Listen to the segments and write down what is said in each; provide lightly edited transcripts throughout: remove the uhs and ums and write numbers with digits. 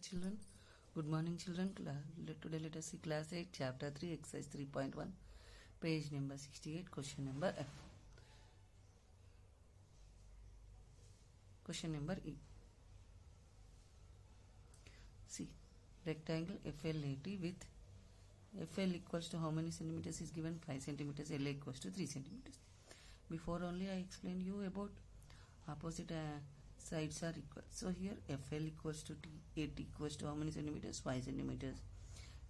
Children, good morning children. Today let us see class 8 chapter 3 exercise 3.1 page number 68 question number F. Question number E. See, rectangle FLAT with FL equals to how many centimeters is given? 5 centimeters. LA equals to 3 centimeters. Before only I explained you about opposite sides are equal. So here FL equals to AT equals to how many centimeters? 5 centimeters.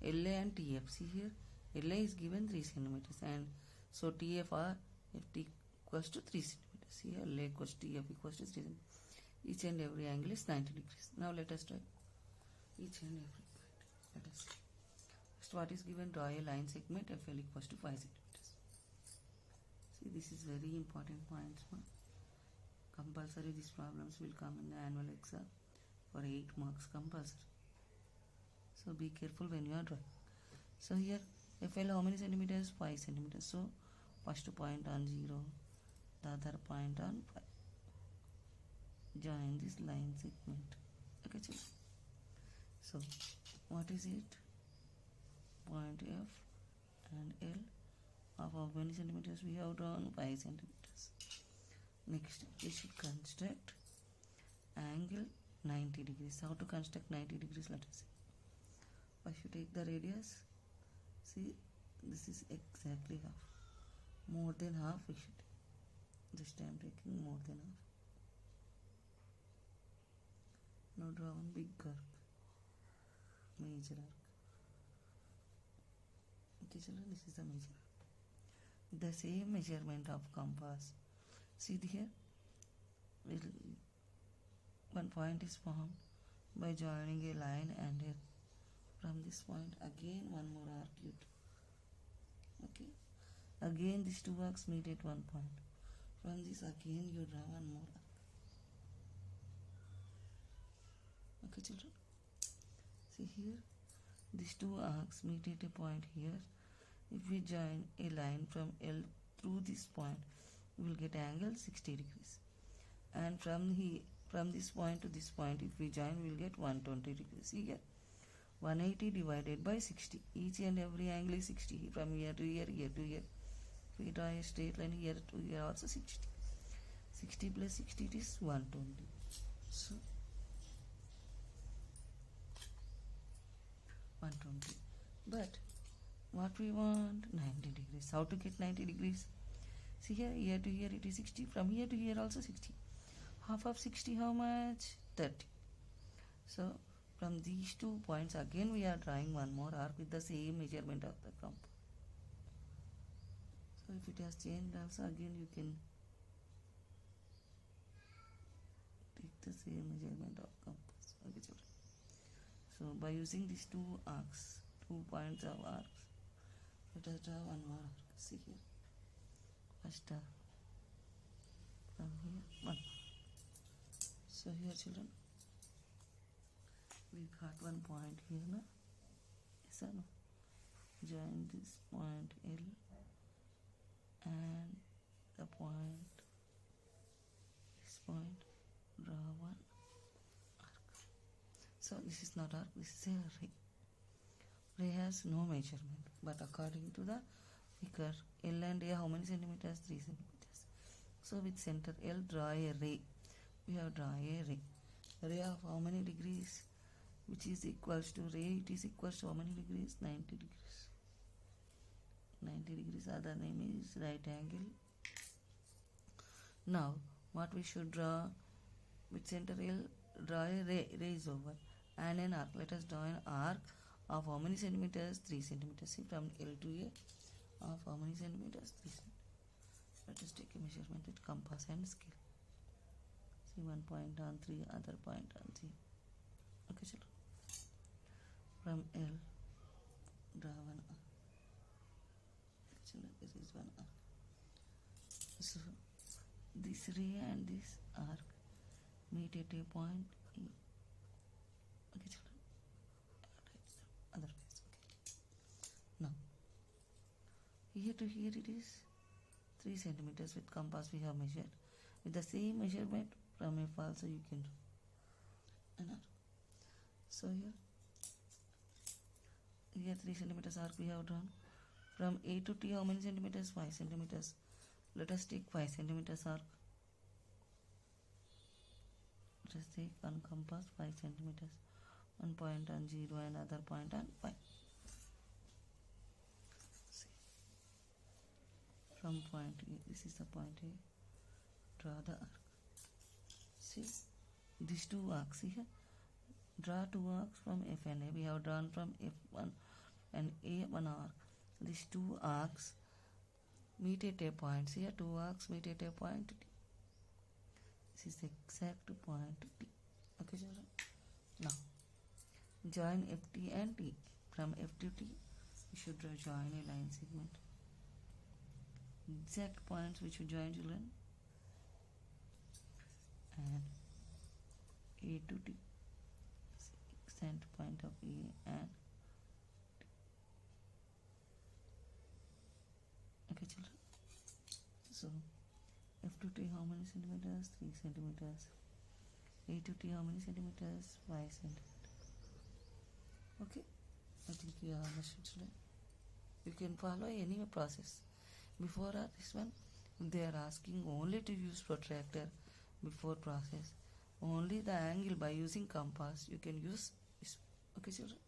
LA and TF. See here LA is given 3 centimeters and so TF are FT equals to 3 centimeters. Here LA equals to TF equals to 3 centimeters. Each and every angle is 90 degrees. Now let us try each and every point. Let us see. First, what is given? Draw a line segment FL equals to 5 centimeters. See, this is very important points. Compulsory these problems will come in the annual exam for 8 marks compulsory. So be careful when you are drawing. So here FL how many centimeters? 5 centimeters. So first point on 0, the other point on 5. Join this line segment. Okay, children. So what is it? Point F and L of how many centimeters we have drawn? 5 centimeters. Next, we should construct angle 90 degrees. How to construct 90 degrees? Let us see. First, you take the radius. See, this is exactly half. More than half we should. This time taking more than half. Now draw one big arc. Major arc. Okay, children, this is the major arc. The same measurement of compass. See here, one point is formed by joining a line and here from this point again one more arc you do. Okay, again these two arcs meet at one point. From this again you draw one more arc. Okay, children. See here, these two arcs meet at a point here. If we join a line from L through this point, we will get angle 60 degrees. And from this point to this point, if we join, we will get 120 degrees. See here, 180 divided by 60. Each and every angle is 60. From here to here, here to here. If we draw a straight line here to here, also 60. 60 plus 60 is 120. So 120. But what we want? 90 degrees. How to get 90 degrees? See here to here it is 60. From here to here also 60. Half of 60 how much? 30. So from these 2 points again we are drawing one more arc with the same measurement of the compass. So if it has changed also, again you can take the same measurement of compass. Okay, children. So by using these 2 arcs, 2 points of arcs, let us draw one more arc. See here. First arc. From here, one. So here, children, we got one point here, no? Yes or no? Join this point L and the point, this point, draw one arc. So this is not arc, this is a ray. Ray has no measurement, but according to the figure, L and A, how many centimeters? 3 centimeters. So with center L, draw a ray. We have drawn a ray. Ray of how many degrees? Which is equals to ray, it is equals to how many degrees? 90 degrees. 90 degrees, other name is right angle. Now, what we should draw? With center L, draw a ray. Ray is over. And an arc. Let us draw an arc of how many centimeters? 3 centimeters. See, from L to A, of how many centimeters? 3 centimeters. Let us take a measurement with compass and scale. See, one point on 3, other point on 0. Okay, children. From L, draw one arc. Children, this is one arc. So, this ray and this arc meet at a point E. Okay, children. Otherwise, okay. Now, here to here it is 3 centimeters with compass we have measured. With the same measurement from F also you can do an arc. So here 3 centimeters arc we have drawn. From A to T, how many centimeters? 5 centimeters. Let us take 5 centimeters arc. Let us take on compass 5 centimeters. One point on 0, another point on 5. See. From point A, this is the point A. Draw the arc. See, these two arcs here. Draw two arcs from F and A. We have drawn from F1 and A one arc. These two arcs meet at a point. See here, two arcs meet at a point T. This is the exact point T. Okay, children. Now, join FT and T. From F to T, we should join a line segment. Exact points which we join, children. And A to T. Center point of A and T. Okay, children. So, F to T how many centimeters? 3 centimeters. A to T how many centimeters? 5 centimeters. Okay, I think you are understood, children. You can follow any process. Before this one, they are asking only to use protractor before process. Only the angle by using compass you can use this. Okay, children.